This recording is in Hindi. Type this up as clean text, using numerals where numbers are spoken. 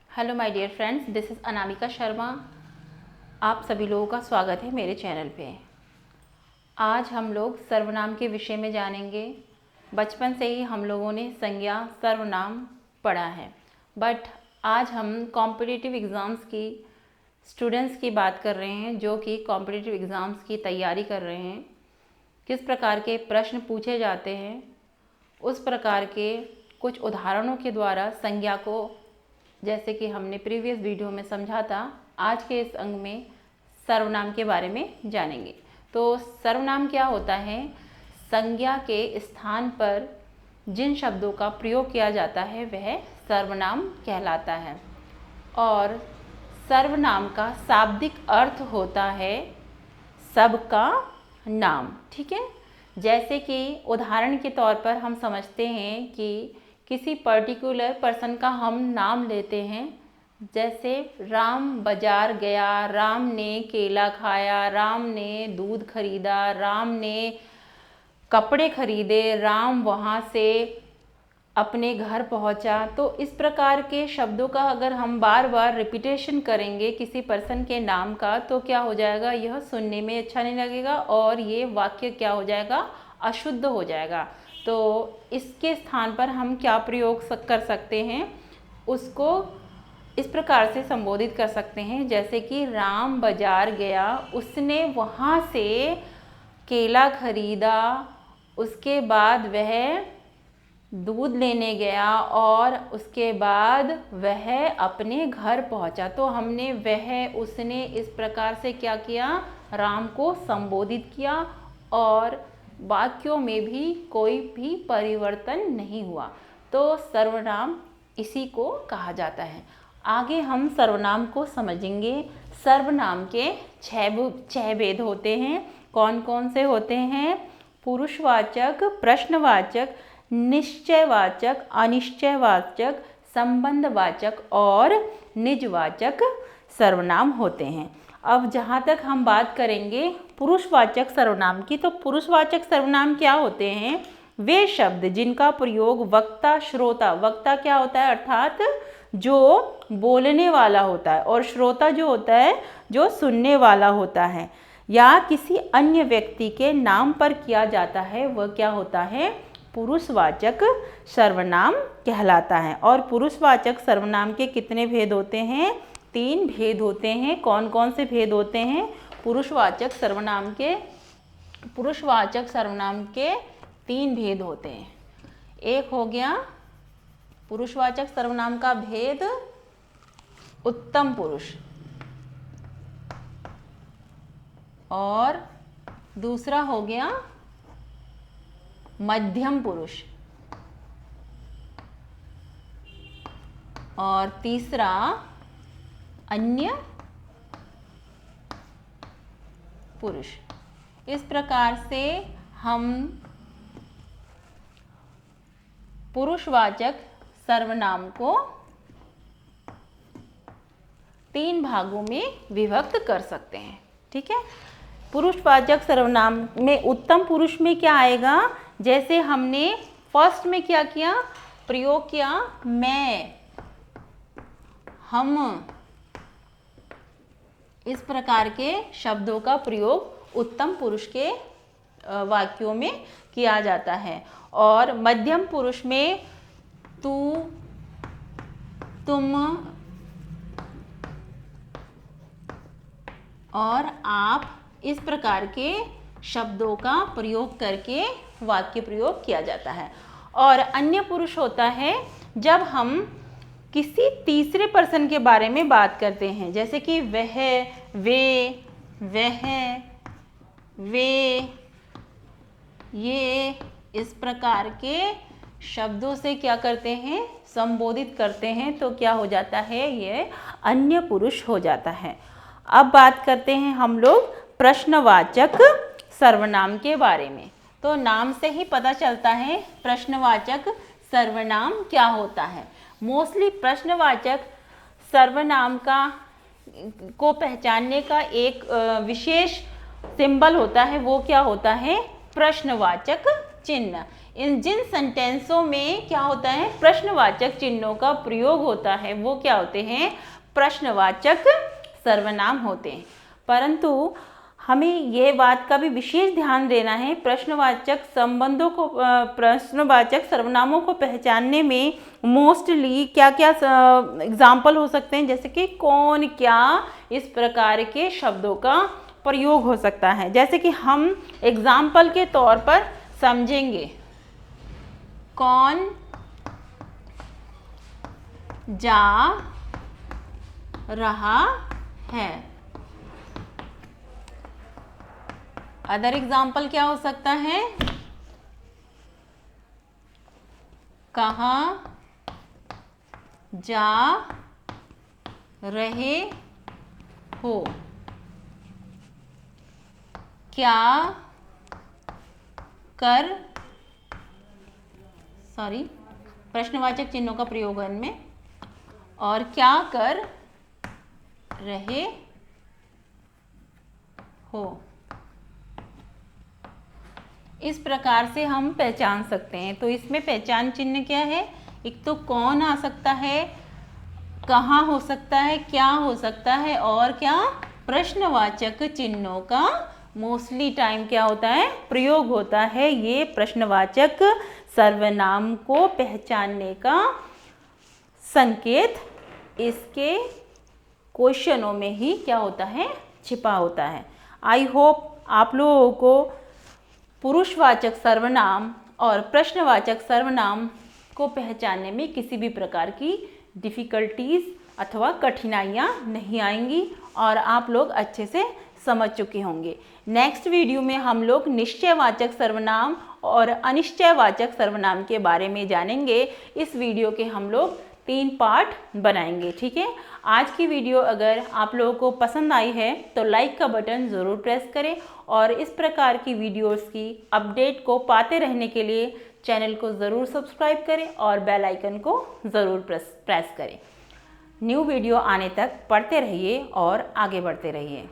Hello my dear friends, this is Anamika Sharma. आप सभी लोगों का स्वागत है मेरे चैनल पे। आज हम लोग सर्वनाम के विषय में जानेंगे। बचपन से ही हम लोगों ने संज्ञा सर्वनाम पढ़ा है, बट आज हम कॉम्पिटिटिव एग्ज़ाम्स की स्टूडेंट्स की बात कर रहे हैं जो कि कॉम्पिटिटिव एग्ज़ाम्स की तैयारी कर रहे हैं। किस प्रकार के प्रश्न पूछे जाते हैं, उस प्रकार के कुछ उदाहरणों के द्वारा संज्ञा को, जैसे कि हमने प्रीवियस वीडियो में समझा था, आज के इस अंग में सर्वनाम के बारे में जानेंगे। तो सर्वनाम क्या होता है? संज्ञा के स्थान पर जिन शब्दों का प्रयोग किया जाता है वह सर्वनाम कहलाता है। और सर्वनाम का शाब्दिक अर्थ होता है सबका नाम। ठीक है, जैसे कि उदाहरण के तौर पर हम समझते हैं कि किसी पर्टिकुलर पर्सन का हम नाम लेते हैं, जैसे राम बाजार गया, राम ने केला खाया, राम ने दूध खरीदा, राम ने कपड़े खरीदे, राम वहाँ से अपने घर पहुँचा। तो इस प्रकार के शब्दों का अगर हम बार बार रिपीटेशन करेंगे किसी पर्सन के नाम का, तो क्या हो जाएगा, यह सुनने में अच्छा नहीं लगेगा और ये वाक्य क्या हो जाएगा, अशुद्ध हो जाएगा। तो इसके स्थान पर हम क्या प्रयोग कर सकते हैं, उसको इस प्रकार से संबोधित कर सकते हैं, जैसे कि राम बाजार गया, उसने वहाँ से केला खरीदा, उसके बाद वह दूध लेने गया और उसके बाद वह अपने घर पहुंचा। तो हमने वह, उसने इस प्रकार से क्या किया, राम को संबोधित किया और वाक्यों में भी कोई भी परिवर्तन नहीं हुआ। तो सर्वनाम इसी को कहा जाता है। आगे हम सर्वनाम को समझेंगे। सर्वनाम के छह भेद होते हैं। कौन कौन से होते हैं? पुरुषवाचक, प्रश्नवाचक, निश्चयवाचक, अनिश्चयवाचक, संबंधवाचक और निजवाचक सर्वनाम होते हैं। अब जहाँ तक हम बात करेंगे पुरुषवाचक सर्वनाम की, तो पुरुषवाचक सर्वनाम क्या होते हैं? वे शब्द जिनका प्रयोग वक्ता, श्रोता, वक्ता क्या होता है, अर्थात जो बोलने वाला होता है, और श्रोता जो होता है जो सुनने वाला होता है, या किसी अन्य व्यक्ति के नाम पर किया जाता है, वह क्या होता है, पुरुषवाचक सर्वनाम कहलाता है। और पुरुषवाचक सर्वनाम के कितने भेद होते हैं? 3 भेद होते हैं। कौन कौन से भेद होते हैं पुरुषवाचक सर्वनाम के? पुरुषवाचक सर्वनाम के 3 भेद होते हैं। एक हो गया पुरुषवाचक सर्वनाम का भेद उत्तम पुरुष, और दूसरा हो गया मध्यम पुरुष, और तीसरा अन्य पुरुष। इस प्रकार से हम पुरुषवाचक सर्वनाम को 3 भागों में विभक्त कर सकते हैं। ठीक है, पुरुषवाचक सर्वनाम में उत्तम पुरुष में क्या आएगा? जैसे हमने फर्स्ट में क्या किया, प्रयोग किया, मैं, हम, इस प्रकार के शब्दों का प्रयोग उत्तम पुरुष के वाक्यों में किया जाता है। और मध्यम पुरुष में तू, तुम और आप, इस प्रकार के शब्दों का प्रयोग करके वाक्य प्रयोग किया जाता है। और अन्य पुरुष होता है जब हम किसी तीसरे पर्सन के बारे में बात करते हैं, जैसे कि वह, वे, वह, वे, ये, इस प्रकार के शब्दों से क्या करते हैं, संबोधित करते हैं, तो क्या हो जाता है, ये अन्य पुरुष हो जाता है। अब बात करते हैं हम लोग प्रश्नवाचक सर्वनाम के बारे में। तो नाम से ही पता चलता है प्रश्नवाचक सर्वनाम क्या होता है। मोस्टली प्रश्नवाचक सर्वनाम को पहचानने का एक विशेष सिंबल होता है, वो क्या होता है, प्रश्नवाचक चिन्ह। जिन सेंटेंसों में क्या होता है, प्रश्नवाचक चिन्हों का प्रयोग होता है, वो क्या होते हैं, प्रश्नवाचक सर्वनाम होते हैं। परंतु हमें ये बात का भी विशेष ध्यान देना है, प्रश्नवाचक संबंधों को, प्रश्नवाचक सर्वनामों को पहचानने में मोस्टली क्या क्या एग्जाम्पल हो सकते हैं, जैसे कि कौन, क्या, इस प्रकार के शब्दों का प्रयोग हो सकता है। जैसे कि हम एग्जाम्पल के तौर पर समझेंगे, कौन जा रहा है। अदर एग्जाम्पल क्या हो सकता है, कहाँ जा रहे हो, क्या कर, प्रश्नवाचक चिन्हों का प्रयोग है इनमें, और क्या कर रहे हो। इस प्रकार से हम पहचान सकते हैं। तो इसमें पहचान चिन्ह क्या है, एक तो कौन आ सकता है, कहाँ हो सकता है, क्या हो सकता है, और क्या, प्रश्नवाचक चिन्हों का मोस्टली टाइम क्या होता है, प्रयोग होता है। ये प्रश्नवाचक सर्वनाम को पहचानने का संकेत इसके क्वेश्चनों में ही क्या होता है, छिपा होता है। आई होप आप लोगों को पुरुषवाचक सर्वनाम और प्रश्नवाचक सर्वनाम को पहचानने में किसी भी प्रकार की डिफ़िकल्टीज अथवा कठिनाइयाँ नहीं आएंगी और आप लोग अच्छे से समझ चुके होंगे। नेक्स्ट वीडियो में हम लोग निश्चयवाचक सर्वनाम और अनिश्चयवाचक सर्वनाम के बारे में जानेंगे। इस वीडियो के हम लोग 3 पार्ट बनाएंगे, ठीक है। आज की वीडियो अगर आप लोगों को पसंद आई है तो लाइक का बटन ज़रूर प्रेस करें और इस प्रकार की वीडियोस की अपडेट को पाते रहने के लिए चैनल को ज़रूर सब्सक्राइब करें और बेल आइकन को ज़रूर प्रेस करें। न्यू वीडियो आने तक पढ़ते रहिए और आगे बढ़ते रहिए।